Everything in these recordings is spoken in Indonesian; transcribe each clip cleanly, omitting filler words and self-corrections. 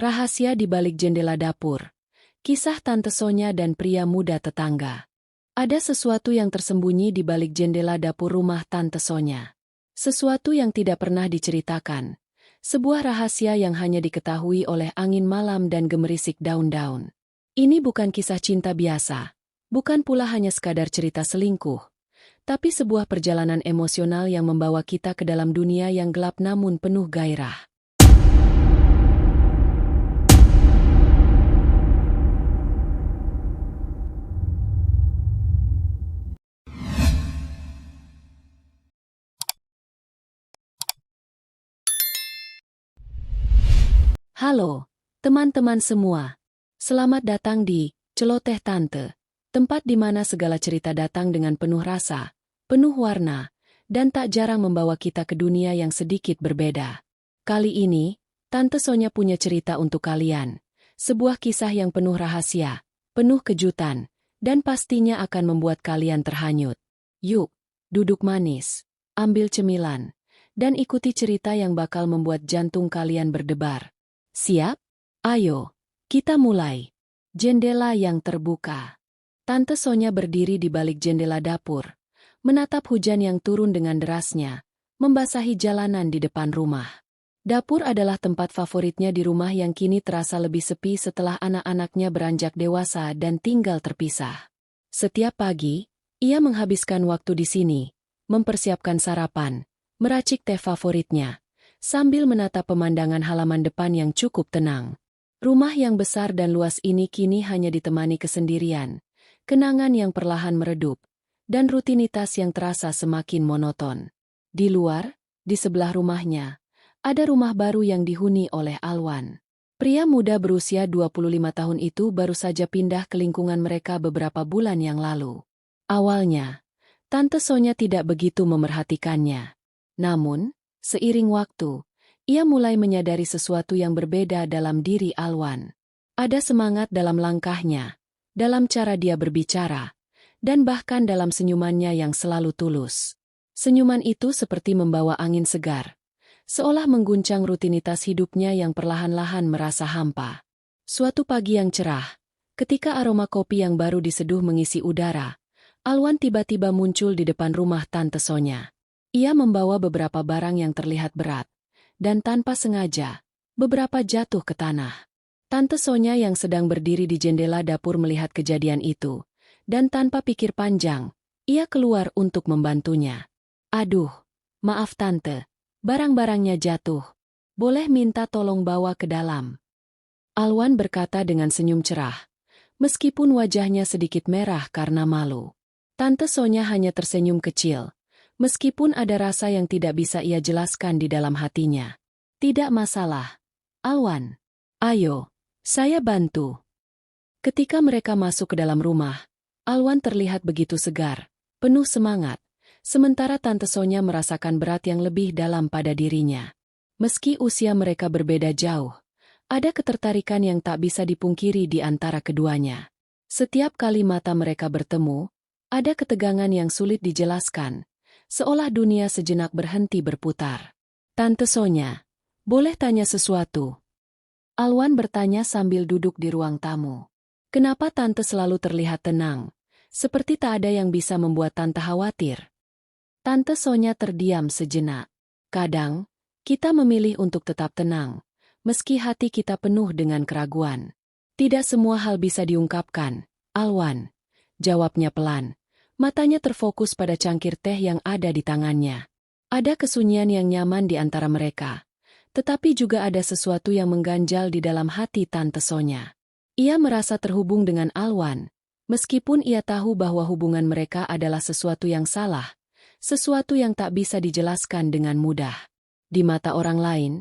Rahasia di balik jendela dapur. Kisah Tante Sonya dan pria muda tetangga. Ada sesuatu yang tersembunyi di balik jendela dapur rumah Tante Sonya. Sesuatu yang tidak pernah diceritakan. Sebuah rahasia yang hanya diketahui oleh angin malam dan gemerisik daun-daun. Ini bukan kisah cinta biasa. Bukan pula hanya sekadar cerita selingkuh. Tapi sebuah perjalanan emosional yang membawa kita ke dalam dunia yang gelap namun penuh gairah. Halo, teman-teman semua. Selamat datang di Celoteh Tante, tempat di mana segala cerita datang dengan penuh rasa, penuh warna, dan tak jarang membawa kita ke dunia yang sedikit berbeda. Kali ini, Tante Sonya punya cerita untuk kalian. Sebuah kisah yang penuh rahasia, penuh kejutan, dan pastinya akan membuat kalian terhanyut. Yuk, duduk manis, ambil cemilan, dan ikuti cerita yang bakal membuat jantung kalian berdebar. Siap? Ayo, kita mulai. Jendela yang terbuka. Tante Sonya berdiri di balik jendela dapur, menatap hujan yang turun dengan derasnya, membasahi jalanan di depan rumah. Dapur adalah tempat favoritnya di rumah yang kini terasa lebih sepi setelah anak-anaknya beranjak dewasa dan tinggal terpisah. Setiap pagi, ia menghabiskan waktu di sini, mempersiapkan sarapan, meracik teh favoritnya, sambil menatap pemandangan halaman depan yang cukup tenang. Rumah yang besar dan luas ini kini hanya ditemani kesendirian, kenangan yang perlahan meredup, dan rutinitas yang terasa semakin monoton. Di luar, di sebelah rumahnya, ada rumah baru yang dihuni oleh Alwan. Pria muda berusia 25 tahun itu baru saja pindah ke lingkungan mereka beberapa bulan yang lalu. Awalnya, Tante Sonya tidak begitu memerhatikannya. Namun, seiring waktu, ia mulai menyadari sesuatu yang berbeda dalam diri Alwan. Ada semangat dalam langkahnya, dalam cara dia berbicara, dan bahkan dalam senyumannya yang selalu tulus. Senyuman itu seperti membawa angin segar, seolah mengguncang rutinitas hidupnya yang perlahan-lahan merasa hampa. Suatu pagi yang cerah, ketika aroma kopi yang baru diseduh mengisi udara, Alwan tiba-tiba muncul di depan rumah Tante Sonya. Ia membawa beberapa barang yang terlihat berat, dan tanpa sengaja, beberapa jatuh ke tanah. Tante Sonya yang sedang berdiri di jendela dapur melihat kejadian itu, dan tanpa pikir panjang, ia keluar untuk membantunya. Aduh, maaf Tante, barang-barangnya jatuh. Boleh minta tolong bawa ke dalam? Alwan berkata dengan senyum cerah, meskipun wajahnya sedikit merah karena malu. Tante Sonya hanya tersenyum kecil. Meskipun ada rasa yang tidak bisa ia jelaskan di dalam hatinya. Tidak masalah. Alwan, ayo, saya bantu. Ketika mereka masuk ke dalam rumah, Alwan terlihat begitu segar, penuh semangat, sementara Tante Sonya merasakan berat yang lebih dalam pada dirinya. Meski usia mereka berbeda jauh, ada ketertarikan yang tak bisa dipungkiri di antara keduanya. Setiap kali mata mereka bertemu, ada ketegangan yang sulit dijelaskan. Seolah dunia sejenak berhenti berputar. Tante Sonya, boleh tanya sesuatu? Alwan bertanya sambil duduk di ruang tamu. Kenapa Tante selalu terlihat tenang? Seperti tak ada yang bisa membuat Tante khawatir. Tante Sonya terdiam sejenak. Kadang, kita memilih untuk tetap tenang, meski hati kita penuh dengan keraguan. Tidak semua hal bisa diungkapkan, Alwan. Jawabnya pelan. Matanya terfokus pada cangkir teh yang ada di tangannya. Ada kesunyian yang nyaman di antara mereka. Tetapi juga ada sesuatu yang mengganjal di dalam hati Tante Sonya. Ia merasa terhubung dengan Alwan, meskipun ia tahu bahwa hubungan mereka adalah sesuatu yang salah, sesuatu yang tak bisa dijelaskan dengan mudah. Di mata orang lain,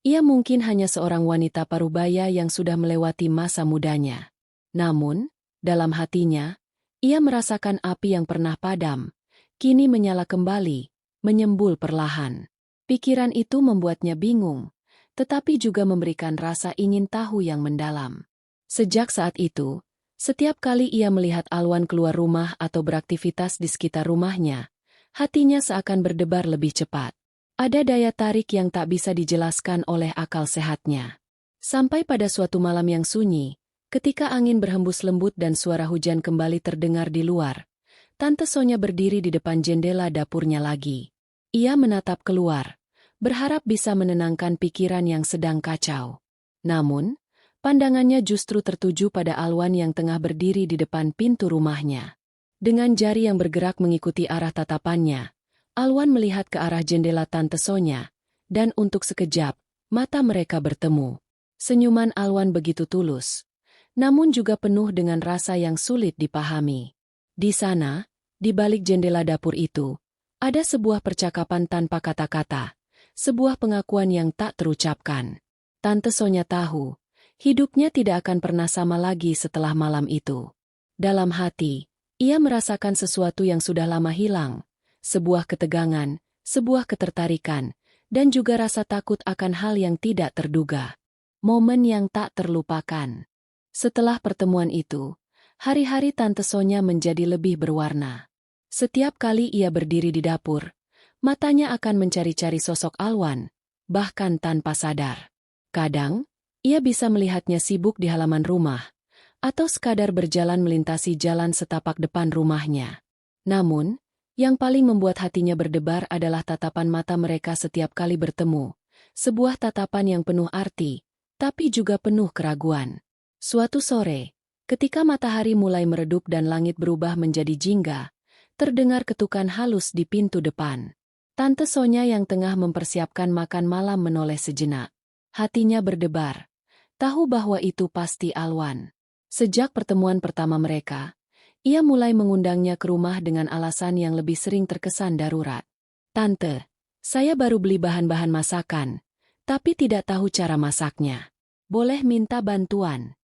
ia mungkin hanya seorang wanita parubaya yang sudah melewati masa mudanya. Namun, dalam hatinya, ia merasakan api yang pernah padam, kini menyala kembali, menyembul perlahan. Pikiran itu membuatnya bingung, tetapi juga memberikan rasa ingin tahu yang mendalam. Sejak saat itu, setiap kali ia melihat Alwan keluar rumah atau beraktivitas di sekitar rumahnya, hatinya seakan berdebar lebih cepat. Ada daya tarik yang tak bisa dijelaskan oleh akal sehatnya. Sampai pada suatu malam yang sunyi, ketika angin berhembus lembut dan suara hujan kembali terdengar di luar, Tante Sonya berdiri di depan jendela dapurnya lagi. Ia menatap keluar, berharap bisa menenangkan pikiran yang sedang kacau. Namun, pandangannya justru tertuju pada Alwan yang tengah berdiri di depan pintu rumahnya. Dengan jari yang bergerak mengikuti arah tatapannya, Alwan melihat ke arah jendela Tante Sonya, dan untuk sekejap, mata mereka bertemu. Senyuman Alwan begitu tulus, namun juga penuh dengan rasa yang sulit dipahami. Di sana, di balik jendela dapur itu, ada sebuah percakapan tanpa kata-kata, sebuah pengakuan yang tak terucapkan. Tante Sonya tahu, hidupnya tidak akan pernah sama lagi setelah malam itu. Dalam hati, ia merasakan sesuatu yang sudah lama hilang, sebuah ketegangan, sebuah ketertarikan, dan juga rasa takut akan hal yang tidak terduga. Momen yang tak terlupakan. Setelah pertemuan itu, hari-hari Tante Sonya menjadi lebih berwarna. Setiap kali ia berdiri di dapur, matanya akan mencari-cari sosok Alwan, bahkan tanpa sadar. Kadang, ia bisa melihatnya sibuk di halaman rumah, atau sekadar berjalan melintasi jalan setapak depan rumahnya. Namun, yang paling membuat hatinya berdebar adalah tatapan mata mereka setiap kali bertemu, sebuah tatapan yang penuh arti, tapi juga penuh keraguan. Suatu sore, ketika matahari mulai meredup dan langit berubah menjadi jingga, terdengar ketukan halus di pintu depan. Tante Sonya yang tengah mempersiapkan makan malam menoleh sejenak. Hatinya berdebar. Tahu bahwa itu pasti Alwan. Sejak pertemuan pertama mereka, ia mulai mengundangnya ke rumah dengan alasan yang lebih sering terkesan darurat. "Tante, saya baru beli bahan-bahan masakan, tapi tidak tahu cara masaknya. Boleh minta bantuan?"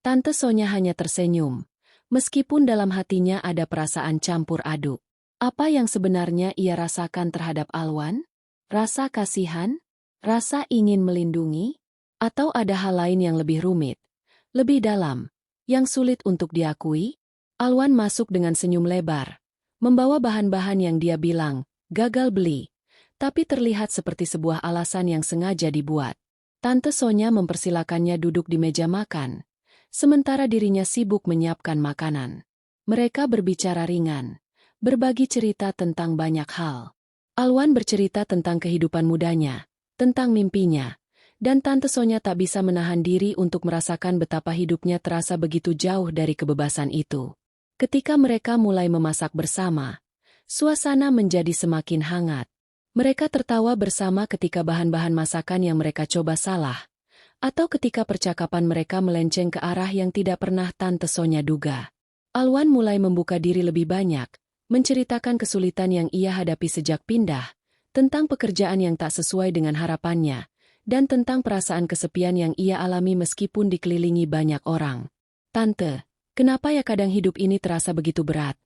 Tante Sonya hanya tersenyum, meskipun dalam hatinya ada perasaan campur aduk. Apa yang sebenarnya ia rasakan terhadap Alwan? Rasa kasihan? Rasa ingin melindungi? Atau ada hal lain yang lebih rumit, lebih dalam, yang sulit untuk diakui? Alwan masuk dengan senyum lebar, membawa bahan-bahan yang dia bilang gagal beli, tapi terlihat seperti sebuah alasan yang sengaja dibuat. Tante Sonya mempersilakannya duduk di meja makan, sementara dirinya sibuk menyiapkan makanan. Mereka berbicara ringan, berbagi cerita tentang banyak hal. Alwan bercerita tentang kehidupan mudanya, tentang mimpinya, dan Tante Sonya tak bisa menahan diri untuk merasakan betapa hidupnya terasa begitu jauh dari kebebasan itu. Ketika mereka mulai memasak bersama, suasana menjadi semakin hangat. Mereka tertawa bersama ketika bahan-bahan masakan yang mereka coba salah, atau ketika percakapan mereka melenceng ke arah yang tidak pernah Tante Sonya duga. Alwan mulai membuka diri lebih banyak, menceritakan kesulitan yang ia hadapi sejak pindah, tentang pekerjaan yang tak sesuai dengan harapannya, dan tentang perasaan kesepian yang ia alami meskipun dikelilingi banyak orang. "Tante, kenapa ya kadang hidup ini terasa begitu berat?"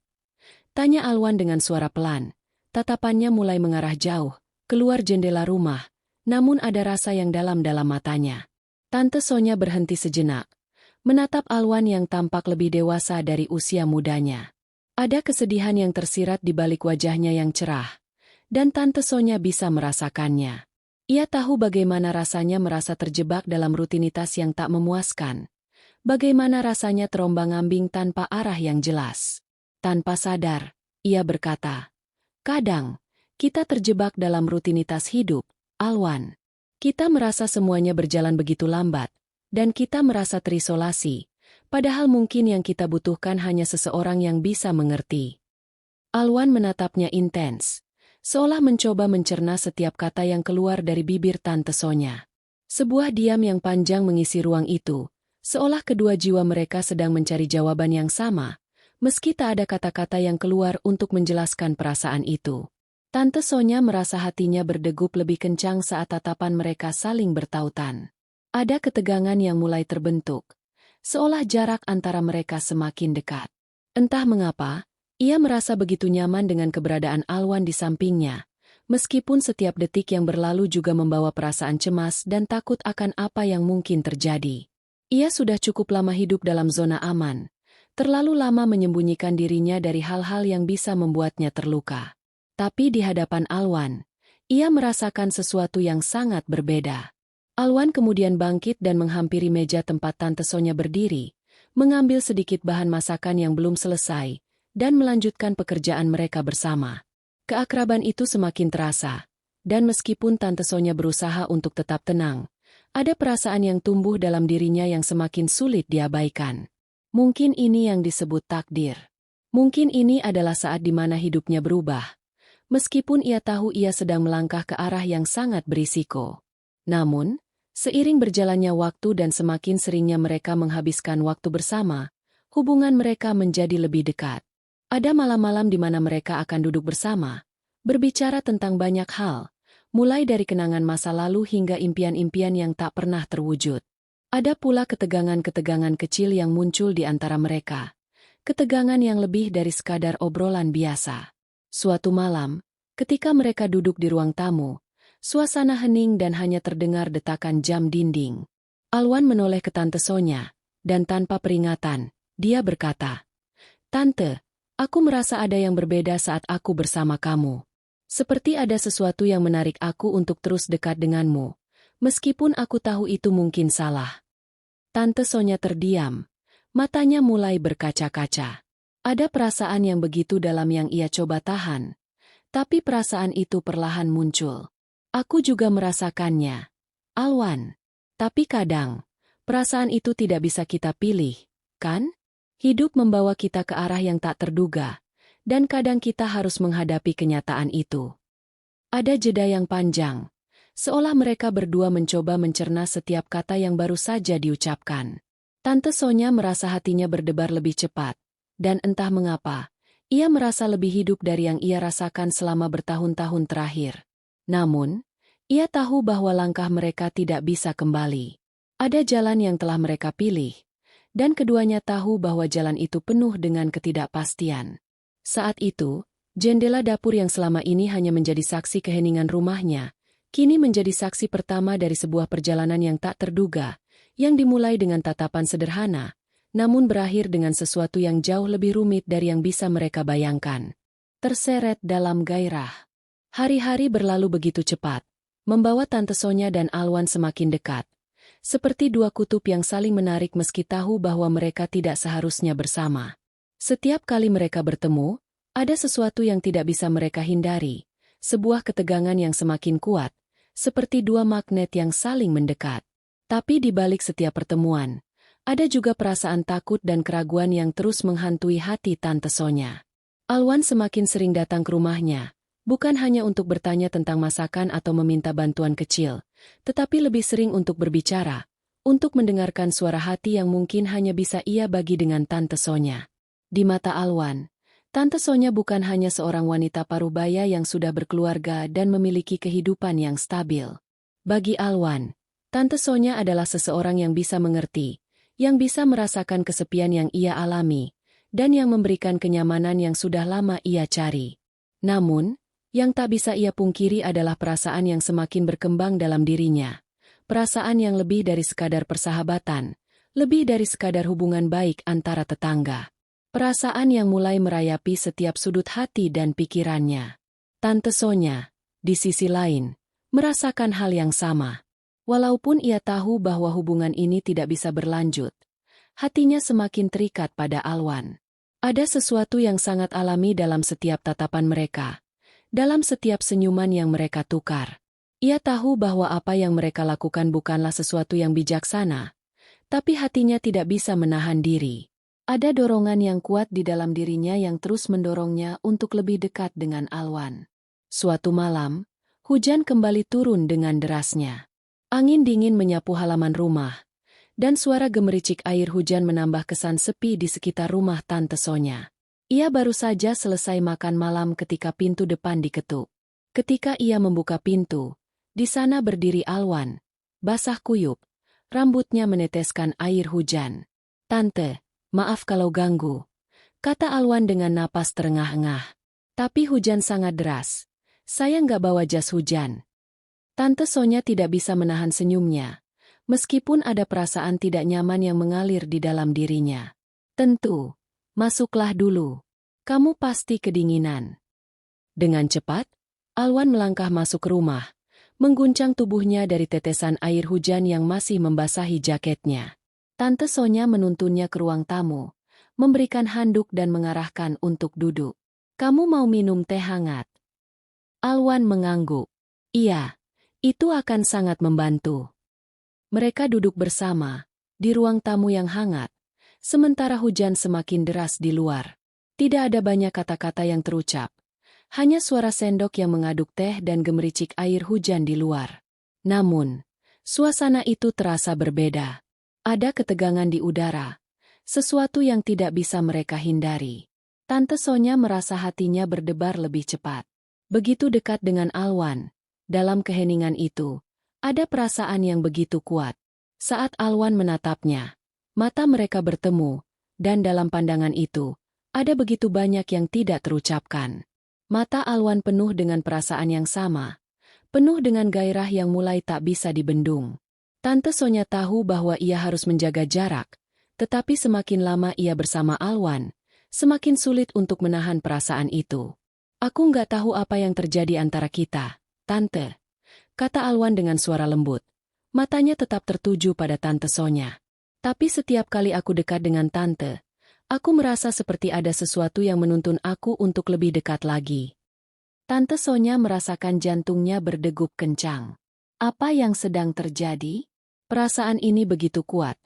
tanya Alwan dengan suara pelan. Tatapannya mulai mengarah jauh, keluar jendela rumah, namun ada rasa yang dalam-dalam matanya. Tante Sonya berhenti sejenak, menatap Alwan yang tampak lebih dewasa dari usia mudanya. Ada kesedihan yang tersirat di balik wajahnya yang cerah, dan Tante Sonya bisa merasakannya. Ia tahu bagaimana rasanya merasa terjebak dalam rutinitas yang tak memuaskan. Bagaimana rasanya terombang-ambing tanpa arah yang jelas. Tanpa sadar, ia berkata, "Kadang, kita terjebak dalam rutinitas hidup, Alwan. Kita merasa semuanya berjalan begitu lambat, dan kita merasa terisolasi, padahal mungkin yang kita butuhkan hanya seseorang yang bisa mengerti." Alwan menatapnya intens, seolah mencoba mencerna setiap kata yang keluar dari bibir Tante Sonya. Sebuah diam yang panjang mengisi ruang itu, seolah kedua jiwa mereka sedang mencari jawaban yang sama, meski tak ada kata-kata yang keluar untuk menjelaskan perasaan itu. Tante Sonya merasa hatinya berdegup lebih kencang saat tatapan mereka saling bertautan. Ada ketegangan yang mulai terbentuk, seolah jarak antara mereka semakin dekat. Entah mengapa, ia merasa begitu nyaman dengan keberadaan Alwan di sampingnya, meskipun setiap detik yang berlalu juga membawa perasaan cemas dan takut akan apa yang mungkin terjadi. Ia sudah cukup lama hidup dalam zona aman, terlalu lama menyembunyikan dirinya dari hal-hal yang bisa membuatnya terluka. Tapi di hadapan Alwan, ia merasakan sesuatu yang sangat berbeda. Alwan kemudian bangkit dan menghampiri meja tempat Tante Sonya berdiri, mengambil sedikit bahan masakan yang belum selesai, dan melanjutkan pekerjaan mereka bersama. Keakraban itu semakin terasa, dan meskipun Tante Sonya berusaha untuk tetap tenang, ada perasaan yang tumbuh dalam dirinya yang semakin sulit diabaikan. Mungkin ini yang disebut takdir. Mungkin ini adalah saat di mana hidupnya berubah. Meskipun ia tahu ia sedang melangkah ke arah yang sangat berisiko. Namun, seiring berjalannya waktu dan semakin seringnya mereka menghabiskan waktu bersama, hubungan mereka menjadi lebih dekat. Ada malam-malam di mana mereka akan duduk bersama, berbicara tentang banyak hal, mulai dari kenangan masa lalu hingga impian-impian yang tak pernah terwujud. Ada pula ketegangan-ketegangan kecil yang muncul di antara mereka. Ketegangan yang lebih dari sekadar obrolan biasa. Suatu malam, ketika mereka duduk di ruang tamu, suasana hening dan hanya terdengar detakan jam dinding. Alwan menoleh ke Tante Sonya, dan tanpa peringatan, dia berkata, "Tante, aku merasa ada yang berbeda saat aku bersama kamu. Seperti ada sesuatu yang menarik aku untuk terus dekat denganmu, meskipun aku tahu itu mungkin salah." Tante Sonya terdiam. Matanya mulai berkaca-kaca. Ada perasaan yang begitu dalam yang ia coba tahan. Tapi perasaan itu perlahan muncul. "Aku juga merasakannya, Alwan. Tapi kadang, perasaan itu tidak bisa kita pilih, kan? Hidup membawa kita ke arah yang tak terduga, dan kadang kita harus menghadapi kenyataan itu." Ada jeda yang panjang. Seolah mereka berdua mencoba mencerna setiap kata yang baru saja diucapkan. Tante Sonya merasa hatinya berdebar lebih cepat, dan entah mengapa, ia merasa lebih hidup dari yang ia rasakan selama bertahun-tahun terakhir. Namun, ia tahu bahwa langkah mereka tidak bisa kembali. Ada jalan yang telah mereka pilih, dan keduanya tahu bahwa jalan itu penuh dengan ketidakpastian. Saat itu, jendela dapur yang selama ini hanya menjadi saksi keheningan rumahnya, kini menjadi saksi pertama dari sebuah perjalanan yang tak terduga, yang dimulai dengan tatapan sederhana, namun berakhir dengan sesuatu yang jauh lebih rumit dari yang bisa mereka bayangkan. Terseret dalam gairah. Hari-hari berlalu begitu cepat, membawa Tante Sonya dan Alwan semakin dekat. Seperti dua kutub yang saling menarik meski tahu bahwa mereka tidak seharusnya bersama. Setiap kali mereka bertemu, ada sesuatu yang tidak bisa mereka hindari, sebuah ketegangan yang semakin kuat, seperti dua magnet yang saling mendekat. Tapi di balik setiap pertemuan, ada juga perasaan takut dan keraguan yang terus menghantui hati Tante Sonya. Alwan semakin sering datang ke rumahnya, bukan hanya untuk bertanya tentang masakan atau meminta bantuan kecil, tetapi lebih sering untuk berbicara, untuk mendengarkan suara hati yang mungkin hanya bisa ia bagi dengan Tante Sonya. Di mata Alwan, Tante Sonya bukan hanya seorang wanita parubaya yang sudah berkeluarga dan memiliki kehidupan yang stabil. Bagi Alwan, Tante Sonya adalah seseorang yang bisa mengerti, yang bisa merasakan kesepian yang ia alami, dan yang memberikan kenyamanan yang sudah lama ia cari. Namun, yang tak bisa ia pungkiri adalah perasaan yang semakin berkembang dalam dirinya. Perasaan yang lebih dari sekadar persahabatan, lebih dari sekadar hubungan baik antara tetangga. Perasaan yang mulai merayapi setiap sudut hati dan pikirannya. Tante Sonya, di sisi lain, merasakan hal yang sama. Walaupun ia tahu bahwa hubungan ini tidak bisa berlanjut, hatinya semakin terikat pada Alwan. Ada sesuatu yang sangat alami dalam setiap tatapan mereka, dalam setiap senyuman yang mereka tukar. Ia tahu bahwa apa yang mereka lakukan bukanlah sesuatu yang bijaksana, tapi hatinya tidak bisa menahan diri. Ada dorongan yang kuat di dalam dirinya yang terus mendorongnya untuk lebih dekat dengan Alwan. Suatu malam, hujan kembali turun dengan derasnya. Angin dingin menyapu halaman rumah, dan suara gemericik air hujan menambah kesan sepi di sekitar rumah Tante Sonya. Ia baru saja selesai makan malam ketika pintu depan diketuk. Ketika ia membuka pintu, di sana berdiri Alwan, basah kuyup, rambutnya meneteskan air hujan. "Tante, maaf kalau ganggu," kata Alwan dengan napas terengah-engah. "Tapi hujan sangat deras. Saya nggak bawa jas hujan." Tante Sonya tidak bisa menahan senyumnya, meskipun ada perasaan tidak nyaman yang mengalir di dalam dirinya. "Tentu, masuklah dulu. Kamu pasti kedinginan." Dengan cepat, Alwan melangkah masuk rumah, mengguncang tubuhnya dari tetesan air hujan yang masih membasahi jaketnya. Tante Sonya menuntunnya ke ruang tamu, memberikan handuk dan mengarahkan untuk duduk. "Kamu mau minum teh hangat?" Alwan mengangguk. "Iya, itu akan sangat membantu." Mereka duduk bersama, di ruang tamu yang hangat, sementara hujan semakin deras di luar. Tidak ada banyak kata-kata yang terucap, hanya suara sendok yang mengaduk teh dan gemericik air hujan di luar. Namun, suasana itu terasa berbeda. Ada ketegangan di udara, sesuatu yang tidak bisa mereka hindari. Tante Sonya merasa hatinya berdebar lebih cepat. Begitu dekat dengan Alwan, dalam keheningan itu, ada perasaan yang begitu kuat. Saat Alwan menatapnya, mata mereka bertemu, dan dalam pandangan itu, ada begitu banyak yang tidak terucapkan. Mata Alwan penuh dengan perasaan yang sama, penuh dengan gairah yang mulai tak bisa dibendung. Tante Sonya tahu bahwa ia harus menjaga jarak, tetapi semakin lama ia bersama Alwan, semakin sulit untuk menahan perasaan itu. "Aku nggak tahu apa yang terjadi antara kita, Tante," kata Alwan dengan suara lembut. Matanya tetap tertuju pada Tante Sonya. "Tapi setiap kali aku dekat dengan Tante, aku merasa seperti ada sesuatu yang menuntun aku untuk lebih dekat lagi." Tante Sonya merasakan jantungnya berdegup kencang. Apa yang sedang terjadi? Perasaan ini begitu kuat,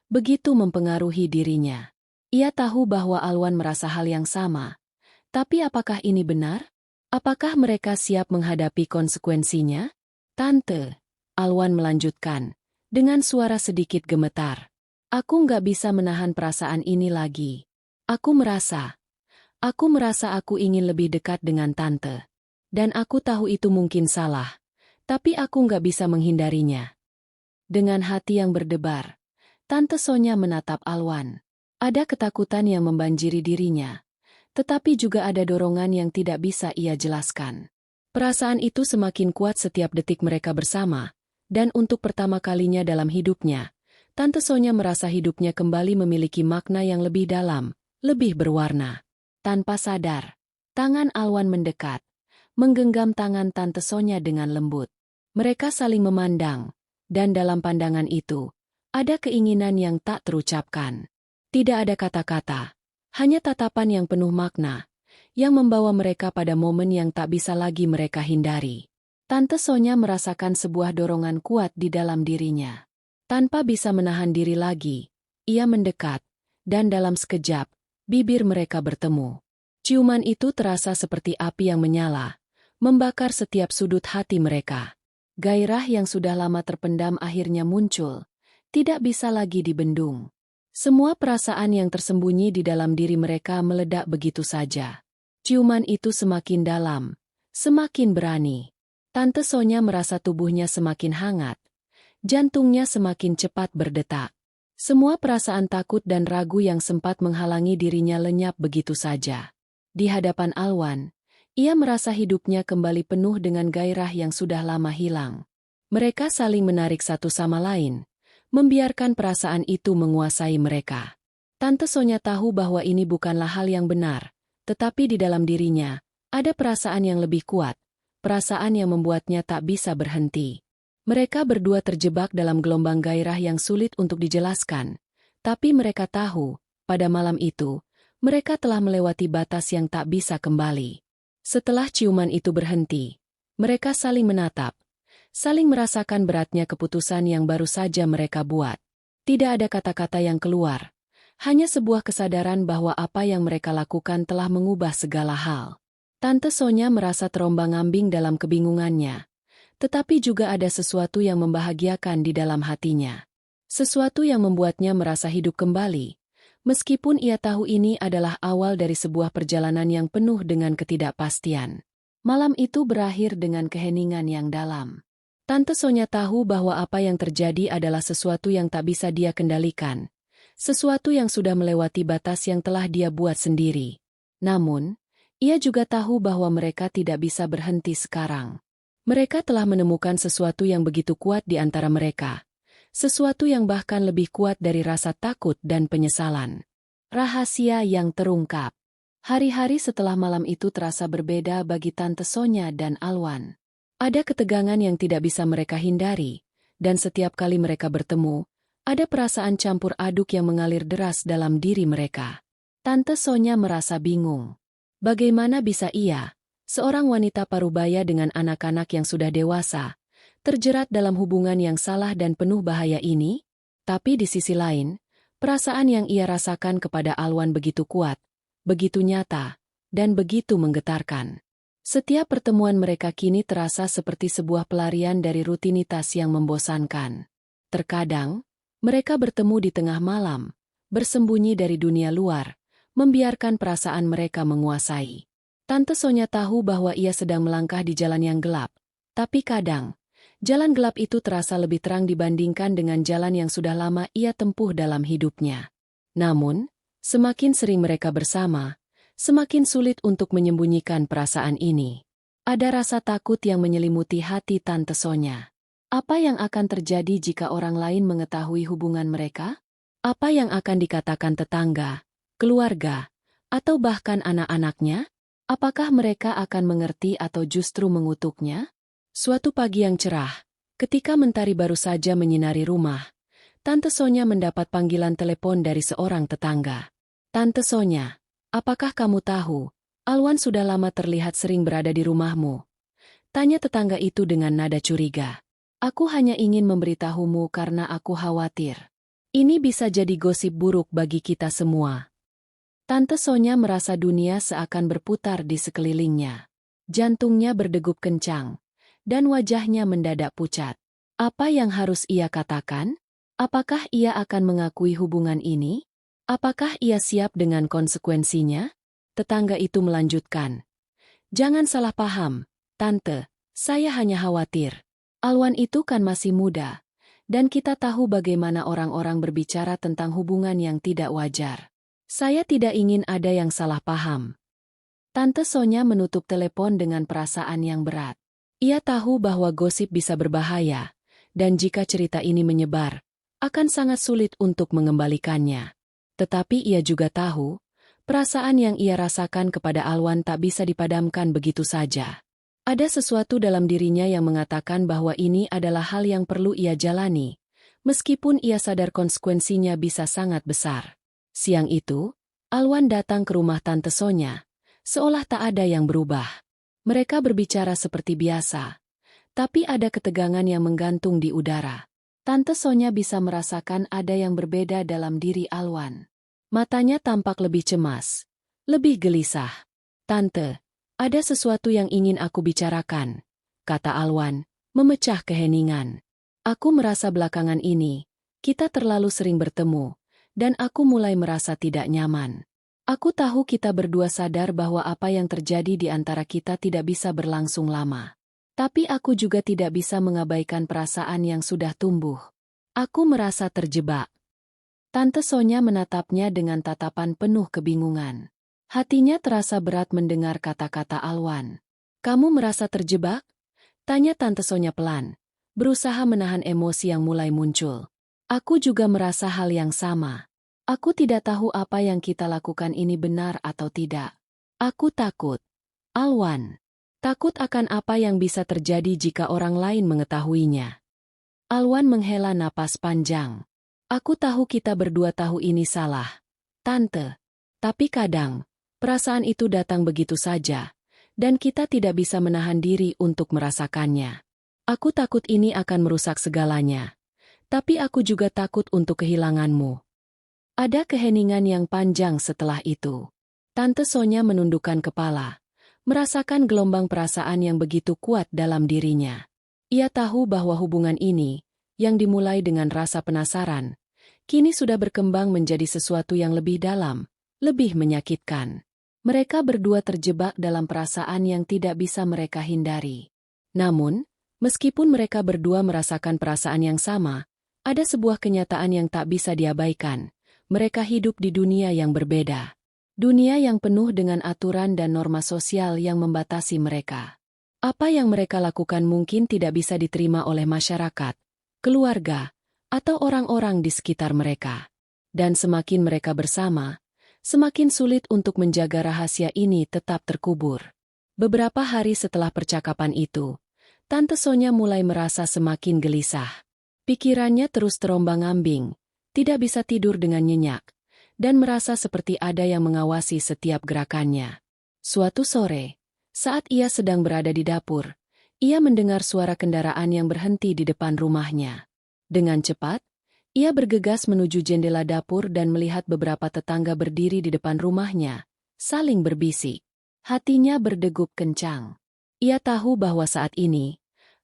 begitu mempengaruhi dirinya. Ia tahu bahwa Alwan merasa hal yang sama. Tapi apakah ini benar? Apakah mereka siap menghadapi konsekuensinya? "Tante," Alwan melanjutkan, dengan suara sedikit gemetar. "Aku nggak bisa menahan perasaan ini lagi. Aku merasa aku ingin lebih dekat dengan Tante. Dan aku tahu itu mungkin salah, tapi aku nggak bisa menghindarinya." Dengan hati yang berdebar, Tante Sonya menatap Alwan. Ada ketakutan yang membanjiri dirinya, tetapi juga ada dorongan yang tidak bisa ia jelaskan. Perasaan itu semakin kuat setiap detik mereka bersama, dan untuk pertama kalinya dalam hidupnya, Tante Sonya merasa hidupnya kembali memiliki makna yang lebih dalam, lebih berwarna. Tanpa sadar, tangan Alwan mendekat, menggenggam tangan Tante Sonya dengan lembut. Mereka saling memandang, dan dalam pandangan itu, ada keinginan yang tak terucapkan. Tidak ada kata-kata, hanya tatapan yang penuh makna, yang membawa mereka pada momen yang tak bisa lagi mereka hindari. Tante Sonya merasakan sebuah dorongan kuat di dalam dirinya. Tanpa bisa menahan diri lagi, ia mendekat, dan dalam sekejap, bibir mereka bertemu. Ciuman itu terasa seperti api yang menyala, membakar setiap sudut hati mereka. Gairah yang sudah lama terpendam akhirnya muncul, tidak bisa lagi dibendung. Semua perasaan yang tersembunyi di dalam diri mereka meledak begitu saja. Ciuman itu semakin dalam, semakin berani. Tante Sonya merasa tubuhnya semakin hangat, jantungnya semakin cepat berdetak. Semua perasaan takut dan ragu yang sempat menghalangi dirinya lenyap begitu saja. Di hadapan Alwan, ia merasa hidupnya kembali penuh dengan gairah yang sudah lama hilang. Mereka saling menarik satu sama lain, membiarkan perasaan itu menguasai mereka. Tante Sonya tahu bahwa ini bukanlah hal yang benar, tetapi di dalam dirinya, ada perasaan yang lebih kuat, perasaan yang membuatnya tak bisa berhenti. Mereka berdua terjebak dalam gelombang gairah yang sulit untuk dijelaskan, tapi mereka tahu, pada malam itu, mereka telah melewati batas yang tak bisa kembali. Setelah ciuman itu berhenti, mereka saling menatap, saling merasakan beratnya keputusan yang baru saja mereka buat. Tidak ada kata-kata yang keluar, hanya sebuah kesadaran bahwa apa yang mereka lakukan telah mengubah segala hal. Tante Sonya merasa terombang-ambing dalam kebingungannya, tetapi juga ada sesuatu yang membahagiakan di dalam hatinya. Sesuatu yang membuatnya merasa hidup kembali. Meskipun ia tahu ini adalah awal dari sebuah perjalanan yang penuh dengan ketidakpastian. Malam itu berakhir dengan keheningan yang dalam. Tante Sonya tahu bahwa apa yang terjadi adalah sesuatu yang tak bisa dia kendalikan. Sesuatu yang sudah melewati batas yang telah dia buat sendiri. Namun, ia juga tahu bahwa mereka tidak bisa berhenti sekarang. Mereka telah menemukan sesuatu yang begitu kuat di antara mereka. Sesuatu yang bahkan lebih kuat dari rasa takut dan penyesalan. Rahasia yang terungkap. Hari-hari setelah malam itu terasa berbeda bagi Tante Sonya dan Alwan. Ada ketegangan yang tidak bisa mereka hindari, dan setiap kali mereka bertemu, ada perasaan campur aduk yang mengalir deras dalam diri mereka. Tante Sonya merasa bingung. Bagaimana bisa ia, seorang wanita parubaya dengan anak-anak yang sudah dewasa, terjerat dalam hubungan yang salah dan penuh bahaya ini? Tapi di sisi lain, perasaan yang ia rasakan kepada Alwan begitu kuat, begitu nyata, dan begitu menggetarkan. Setiap pertemuan mereka kini terasa seperti sebuah pelarian dari rutinitas yang membosankan. Terkadang, mereka bertemu di tengah malam, bersembunyi dari dunia luar, membiarkan perasaan mereka menguasai. Tante Sonya tahu bahwa ia sedang melangkah di jalan yang gelap, tapi kadang, jalan gelap itu terasa lebih terang dibandingkan dengan jalan yang sudah lama ia tempuh dalam hidupnya. Namun, semakin sering mereka bersama, semakin sulit untuk menyembunyikan perasaan ini. Ada rasa takut yang menyelimuti hati Tante Sonya. Apa yang akan terjadi jika orang lain mengetahui hubungan mereka? Apa yang akan dikatakan tetangga, keluarga, atau bahkan anak-anaknya? Apakah mereka akan mengerti atau justru mengutuknya? Suatu pagi yang cerah, ketika mentari baru saja menyinari rumah, Tante Sonya mendapat panggilan telepon dari seorang tetangga. Tante Sonya, apakah kamu tahu, Alwan sudah lama terlihat sering berada di rumahmu? Tanya tetangga itu dengan nada curiga. Aku hanya ingin memberitahumu karena aku khawatir. Ini bisa jadi gosip buruk bagi kita semua. Tante Sonya merasa dunia seakan berputar di sekelilingnya. Jantungnya berdegup kencang, dan wajahnya mendadak pucat. Apa yang harus ia katakan? Apakah ia akan mengakui hubungan ini? Apakah ia siap dengan konsekuensinya? Tetangga itu melanjutkan. Jangan salah paham, Tante, saya hanya khawatir. Alwan itu kan masih muda, dan kita tahu bagaimana orang-orang berbicara tentang hubungan yang tidak wajar. Saya tidak ingin ada yang salah paham. Tante Sonya menutup telepon dengan perasaan yang berat. Ia tahu bahwa gosip bisa berbahaya, dan jika cerita ini menyebar, akan sangat sulit untuk mengembalikannya. Tetapi ia juga tahu, perasaan yang ia rasakan kepada Alwan tak bisa dipadamkan begitu saja. Ada sesuatu dalam dirinya yang mengatakan bahwa ini adalah hal yang perlu ia jalani, meskipun ia sadar konsekuensinya bisa sangat besar. Siang itu, Alwan datang ke rumah Tante Sonya, seolah tak ada yang berubah. Mereka berbicara seperti biasa, tapi ada ketegangan yang menggantung di udara. Tante Sonya bisa merasakan ada yang berbeda dalam diri Alwan. Matanya tampak lebih cemas, lebih gelisah. Tante, ada sesuatu yang ingin aku bicarakan, kata Alwan, memecah keheningan. Aku merasa belakangan ini, kita terlalu sering bertemu, dan aku mulai merasa tidak nyaman. Aku tahu kita berdua sadar bahwa apa yang terjadi di antara kita tidak bisa berlangsung lama. Tapi aku juga tidak bisa mengabaikan perasaan yang sudah tumbuh. Aku merasa terjebak. Tante Sonya menatapnya dengan tatapan penuh kebingungan. Hatinya terasa berat mendengar kata-kata Alwan. Kamu merasa terjebak? Tanya Tante Sonya pelan, berusaha menahan emosi yang mulai muncul. Aku juga merasa hal yang sama. Aku tidak tahu apa yang kita lakukan ini benar atau tidak. Aku takut. Alwan. Takut akan apa yang bisa terjadi jika orang lain mengetahuinya. Alwan menghela napas panjang. Aku tahu kita berdua tahu ini salah, Tante. Tapi kadang, perasaan itu datang begitu saja, dan kita tidak bisa menahan diri untuk merasakannya. Aku takut ini akan merusak segalanya. Tapi aku juga takut untuk kehilanganmu. Ada keheningan yang panjang setelah itu. Tante Sonya menundukkan kepala, merasakan gelombang perasaan yang begitu kuat dalam dirinya. Ia tahu bahwa hubungan ini, yang dimulai dengan rasa penasaran, kini sudah berkembang menjadi sesuatu yang lebih dalam, lebih menyakitkan. Mereka berdua terjebak dalam perasaan yang tidak bisa mereka hindari. Namun, meskipun mereka berdua merasakan perasaan yang sama, ada sebuah kenyataan yang tak bisa diabaikan. Mereka hidup di dunia yang berbeda. Dunia yang penuh dengan aturan dan norma sosial yang membatasi mereka. Apa yang mereka lakukan mungkin tidak bisa diterima oleh masyarakat, keluarga, atau orang-orang di sekitar mereka. Dan semakin mereka bersama, semakin sulit untuk menjaga rahasia ini tetap terkubur. Beberapa hari setelah percakapan itu, Tante Sonya mulai merasa semakin gelisah. Pikirannya terus terombang-ambing, tidak bisa tidur dengan nyenyak, dan merasa seperti ada yang mengawasi setiap gerakannya. Suatu sore, saat ia sedang berada di dapur, ia mendengar suara kendaraan yang berhenti di depan rumahnya. Dengan cepat, ia bergegas menuju jendela dapur dan melihat beberapa tetangga berdiri di depan rumahnya, saling berbisik. Hatinya berdegup kencang. Ia tahu bahwa saat ini,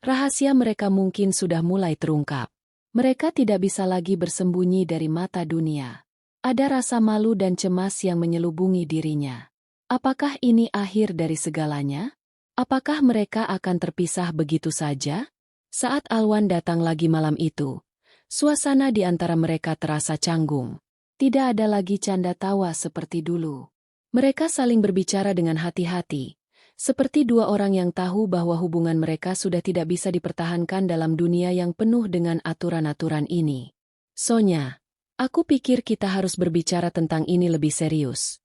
rahasia mereka mungkin sudah mulai terungkap. Mereka tidak bisa lagi bersembunyi dari mata dunia. Ada rasa malu dan cemas yang menyelubungi dirinya. Apakah ini akhir dari segalanya? Apakah mereka akan terpisah begitu saja? Saat Alwan datang lagi malam itu, suasana di antara mereka terasa canggung. Tidak ada lagi canda tawa seperti dulu. Mereka saling berbicara dengan hati-hati, seperti dua orang yang tahu bahwa hubungan mereka sudah tidak bisa dipertahankan dalam dunia yang penuh dengan aturan-aturan ini. Sonya, aku pikir kita harus berbicara tentang ini lebih serius,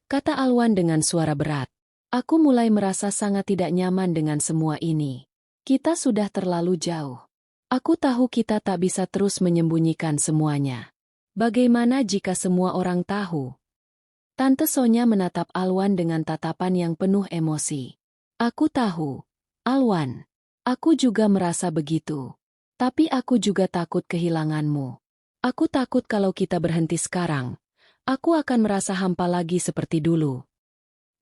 kata Alwan dengan suara berat. Aku mulai merasa sangat tidak nyaman dengan semua ini. Kita sudah terlalu jauh. Aku tahu kita tak bisa terus menyembunyikan semuanya. Bagaimana jika semua orang tahu? Tante Sonya menatap Alwan dengan tatapan yang penuh emosi. Aku tahu, Alwan. Aku juga merasa begitu. Tapi aku juga takut kehilanganmu. Aku takut kalau kita berhenti sekarang, aku akan merasa hampa lagi seperti dulu.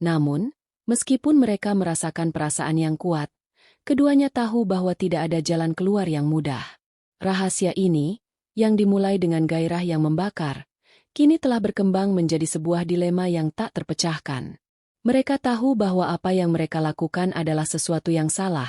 Namun, meskipun mereka merasakan perasaan yang kuat, keduanya tahu bahwa tidak ada jalan keluar yang mudah. Rahasia ini, yang dimulai dengan gairah yang membakar, kini telah berkembang menjadi sebuah dilema yang tak terpecahkan. Mereka tahu bahwa apa yang mereka lakukan adalah sesuatu yang salah,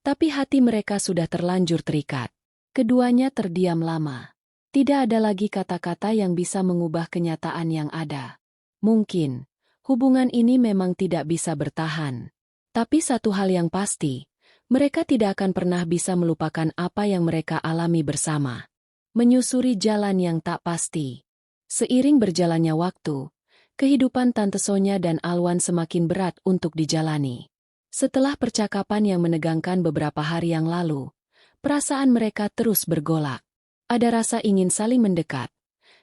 tapi hati mereka sudah terlanjur terikat. Keduanya terdiam lama. Tidak ada lagi kata-kata yang bisa mengubah kenyataan yang ada. Mungkin, hubungan ini memang tidak bisa bertahan. Tapi satu hal yang pasti, mereka tidak akan pernah bisa melupakan apa yang mereka alami bersama. Menyusuri jalan yang tak pasti. Seiring berjalannya waktu, kehidupan Tante Sonya dan Alwan semakin berat untuk dijalani. Setelah percakapan yang menegangkan beberapa hari yang lalu, perasaan mereka terus bergolak. Ada rasa ingin saling mendekat,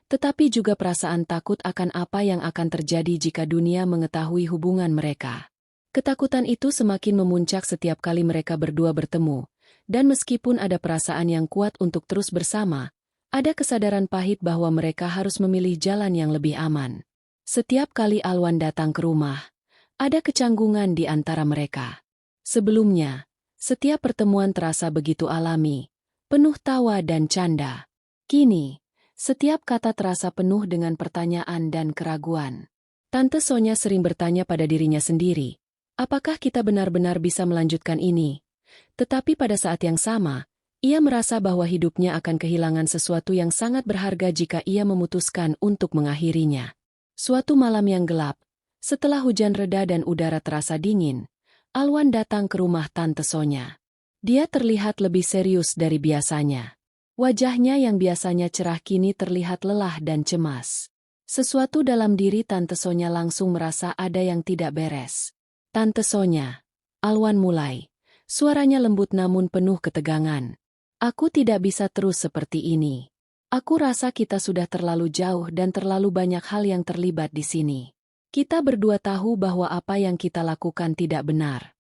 tetapi juga perasaan takut akan apa yang akan terjadi jika dunia mengetahui hubungan mereka. Ketakutan itu semakin memuncak setiap kali mereka berdua bertemu, dan meskipun ada perasaan yang kuat untuk terus bersama, ada kesadaran pahit bahwa mereka harus memilih jalan yang lebih aman. Setiap kali Alwan datang ke rumah, ada kecanggungan di antara mereka. Sebelumnya, setiap pertemuan terasa begitu alami, penuh tawa dan canda. Kini, setiap kata terasa penuh dengan pertanyaan dan keraguan. Tante Sonya sering bertanya pada dirinya sendiri, apakah kita benar-benar bisa melanjutkan ini? Tetapi pada saat yang sama, ia merasa bahwa hidupnya akan kehilangan sesuatu yang sangat berharga jika ia memutuskan untuk mengakhirinya. Suatu malam yang gelap, setelah hujan reda dan udara terasa dingin, Alwan datang ke rumah Tante Sonya. Dia terlihat lebih serius dari biasanya. Wajahnya yang biasanya cerah kini terlihat lelah dan cemas. Sesuatu dalam diri Tante Sonya langsung merasa ada yang tidak beres. Tante Sonya, Alwan mulai. Suaranya lembut namun penuh ketegangan. Aku tidak bisa terus seperti ini. Aku rasa kita sudah terlalu jauh dan terlalu banyak hal yang terlibat di sini. Kita berdua tahu bahwa apa yang kita lakukan tidak benar.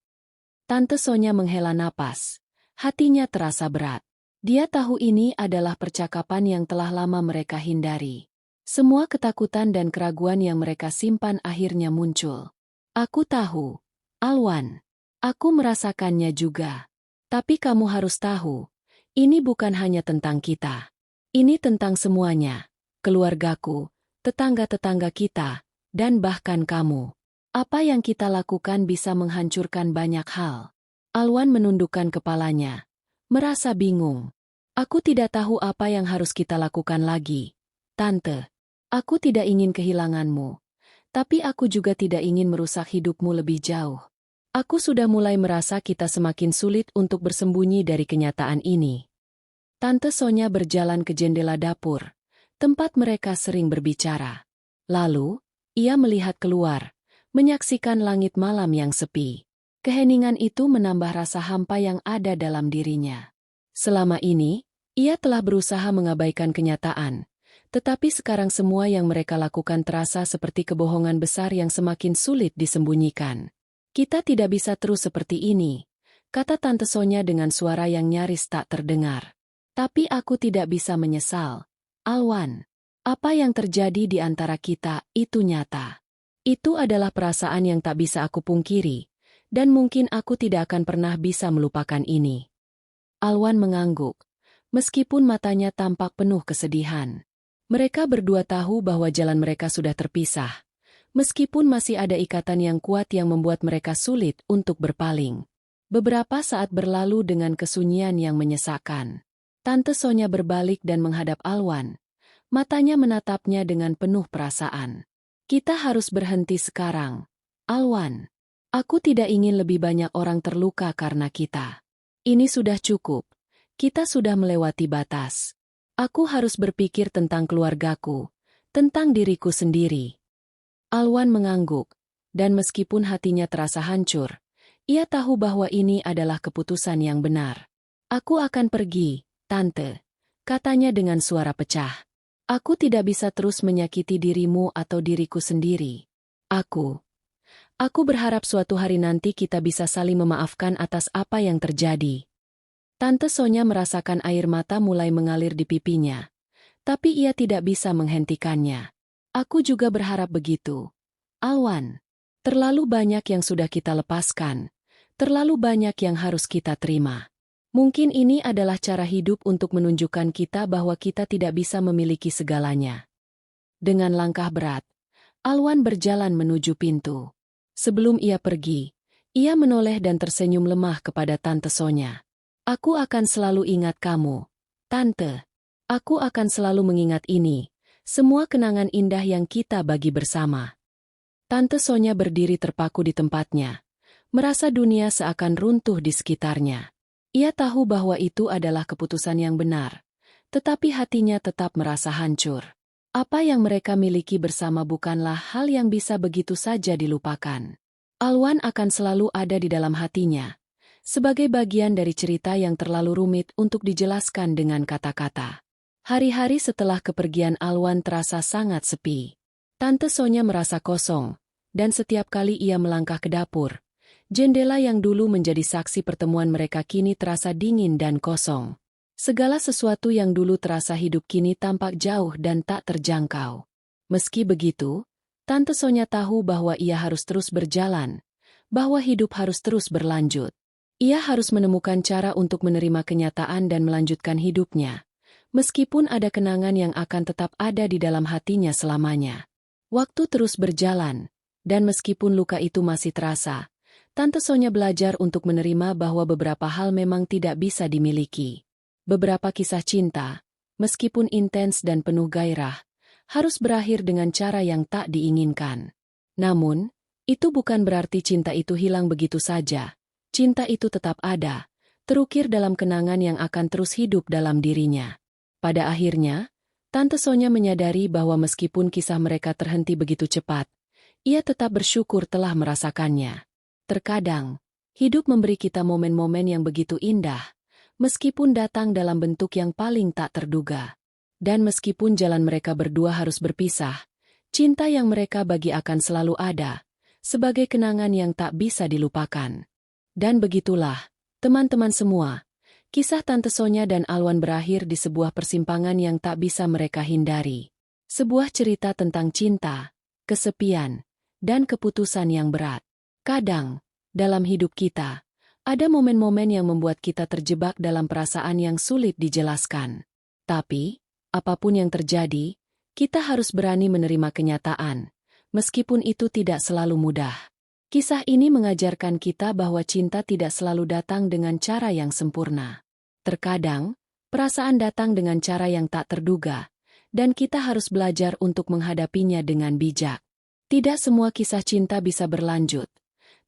Tante Sonya menghela napas. Hatinya terasa berat. Dia tahu ini adalah percakapan yang telah lama mereka hindari. Semua ketakutan dan keraguan yang mereka simpan akhirnya muncul. Aku tahu, Alwan. Aku merasakannya juga. Tapi kamu harus tahu, ini bukan hanya tentang kita. Ini tentang semuanya, keluargaku, tetangga-tetangga kita, dan bahkan kamu. Apa yang kita lakukan bisa menghancurkan banyak hal. Alwan menundukkan kepalanya, merasa bingung. Aku tidak tahu apa yang harus kita lakukan lagi. Tante, aku tidak ingin kehilanganmu. Tapi aku juga tidak ingin merusak hidupmu lebih jauh. Aku sudah mulai merasa kita semakin sulit untuk bersembunyi dari kenyataan ini. Tante Sonya berjalan ke jendela dapur, tempat mereka sering berbicara. Lalu, ia melihat keluar, menyaksikan langit malam yang sepi. Keheningan itu menambah rasa hampa yang ada dalam dirinya. Selama ini, ia telah berusaha mengabaikan kenyataan. Tetapi sekarang semua yang mereka lakukan terasa seperti kebohongan besar yang semakin sulit disembunyikan. Kita tidak bisa terus seperti ini, kata Tante Sonya dengan suara yang nyaris tak terdengar. Tapi aku tidak bisa menyesal. Alwan, apa yang terjadi di antara kita itu nyata. Itu adalah perasaan yang tak bisa aku pungkiri, dan mungkin aku tidak akan pernah bisa melupakan ini. Alwan mengangguk, meskipun matanya tampak penuh kesedihan. Mereka berdua tahu bahwa jalan mereka sudah terpisah, meskipun masih ada ikatan yang kuat yang membuat mereka sulit untuk berpaling. Beberapa saat berlalu dengan kesunyian yang menyesakkan. Tante Sonya berbalik dan menghadap Alwan. Matanya menatapnya dengan penuh perasaan. Kita harus berhenti sekarang, Alwan. Aku tidak ingin lebih banyak orang terluka karena kita. Ini sudah cukup. Kita sudah melewati batas. Aku harus berpikir tentang keluargaku, tentang diriku sendiri. Alwan mengangguk, dan meskipun hatinya terasa hancur, ia tahu bahwa ini adalah keputusan yang benar. Aku akan pergi, Tante, katanya dengan suara pecah. Aku tidak bisa terus menyakiti dirimu atau diriku sendiri. Aku berharap suatu hari nanti kita bisa saling memaafkan atas apa yang terjadi. Tante Sonya merasakan air mata mulai mengalir di pipinya, tapi ia tidak bisa menghentikannya. Aku juga berharap begitu. Alwan, terlalu banyak yang sudah kita lepaskan, terlalu banyak yang harus kita terima. Mungkin ini adalah cara hidup untuk menunjukkan kita bahwa kita tidak bisa memiliki segalanya. Dengan langkah berat, Alwan berjalan menuju pintu. Sebelum ia pergi, ia menoleh dan tersenyum lemah kepada Tante Sonya. Aku akan selalu ingat kamu, Tante. Aku akan selalu mengingat ini, semua kenangan indah yang kita bagi bersama. Tante Sonya berdiri terpaku di tempatnya, merasa dunia seakan runtuh di sekitarnya. Ia tahu bahwa itu adalah keputusan yang benar, tetapi hatinya tetap merasa hancur. Apa yang mereka miliki bersama bukanlah hal yang bisa begitu saja dilupakan. Alwan akan selalu ada di dalam hatinya, sebagai bagian dari cerita yang terlalu rumit untuk dijelaskan dengan kata-kata. Hari-hari setelah kepergian Alwan terasa sangat sepi. Tante Sonya merasa kosong, dan setiap kali ia melangkah ke dapur, jendela yang dulu menjadi saksi pertemuan mereka kini terasa dingin dan kosong. Segala sesuatu yang dulu terasa hidup kini tampak jauh dan tak terjangkau. Meski begitu, Tante Sonya tahu bahwa ia harus terus berjalan, bahwa hidup harus terus berlanjut. Ia harus menemukan cara untuk menerima kenyataan dan melanjutkan hidupnya, meskipun ada kenangan yang akan tetap ada di dalam hatinya selamanya. Waktu terus berjalan, dan meskipun luka itu masih terasa, Tante Sonya belajar untuk menerima bahwa beberapa hal memang tidak bisa dimiliki. Beberapa kisah cinta, meskipun intens dan penuh gairah, harus berakhir dengan cara yang tak diinginkan. Namun, itu bukan berarti cinta itu hilang begitu saja. Cinta itu tetap ada, terukir dalam kenangan yang akan terus hidup dalam dirinya. Pada akhirnya, Tante Sonya menyadari bahwa meskipun kisah mereka terhenti begitu cepat, ia tetap bersyukur telah merasakannya. Terkadang, hidup memberi kita momen-momen yang begitu indah, meskipun datang dalam bentuk yang paling tak terduga. Dan meskipun jalan mereka berdua harus berpisah, cinta yang mereka bagi akan selalu ada, sebagai kenangan yang tak bisa dilupakan. Dan begitulah, teman-teman semua, kisah Tante Sonya dan Alwan berakhir di sebuah persimpangan yang tak bisa mereka hindari. Sebuah cerita tentang cinta, kesepian, dan keputusan yang berat. Kadang, dalam hidup kita, ada momen-momen yang membuat kita terjebak dalam perasaan yang sulit dijelaskan. Tapi, apapun yang terjadi, kita harus berani menerima kenyataan, meskipun itu tidak selalu mudah. Kisah ini mengajarkan kita bahwa cinta tidak selalu datang dengan cara yang sempurna. Terkadang, perasaan datang dengan cara yang tak terduga, dan kita harus belajar untuk menghadapinya dengan bijak. Tidak semua kisah cinta bisa berlanjut,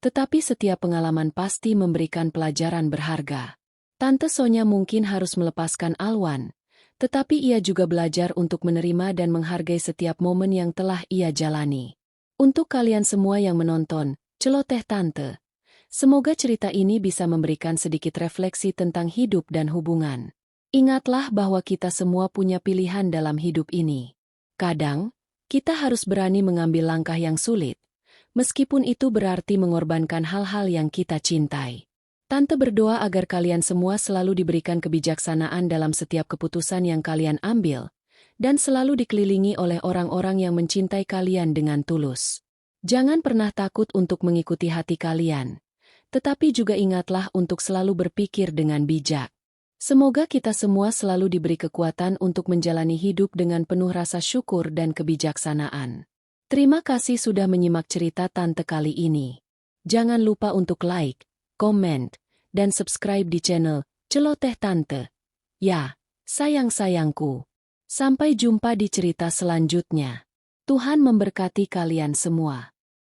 tetapi setiap pengalaman pasti memberikan pelajaran berharga. Tante Sonya mungkin harus melepaskan Alwan, tetapi ia juga belajar untuk menerima dan menghargai setiap momen yang telah ia jalani. Untuk kalian semua yang menonton, Celoteh Tante, Semoga cerita ini bisa memberikan sedikit refleksi tentang hidup dan hubungan. Ingatlah bahwa kita semua punya pilihan dalam hidup ini. Kadang, kita harus berani mengambil langkah yang sulit, meskipun itu berarti mengorbankan hal-hal yang kita cintai. Tante berdoa agar kalian semua selalu diberikan kebijaksanaan dalam setiap keputusan yang kalian ambil, dan selalu dikelilingi oleh orang-orang yang mencintai kalian dengan tulus. Jangan pernah takut untuk mengikuti hati kalian. Tetapi juga ingatlah untuk selalu berpikir dengan bijak. Semoga kita semua selalu diberi kekuatan untuk menjalani hidup dengan penuh rasa syukur dan kebijaksanaan. Terima kasih sudah menyimak cerita Tante kali ini. Jangan lupa untuk like, komen, dan subscribe di channel Celoteh Tante. Ya, sayang-sayangku. Sampai jumpa di cerita selanjutnya. Tuhan memberkati kalian semua.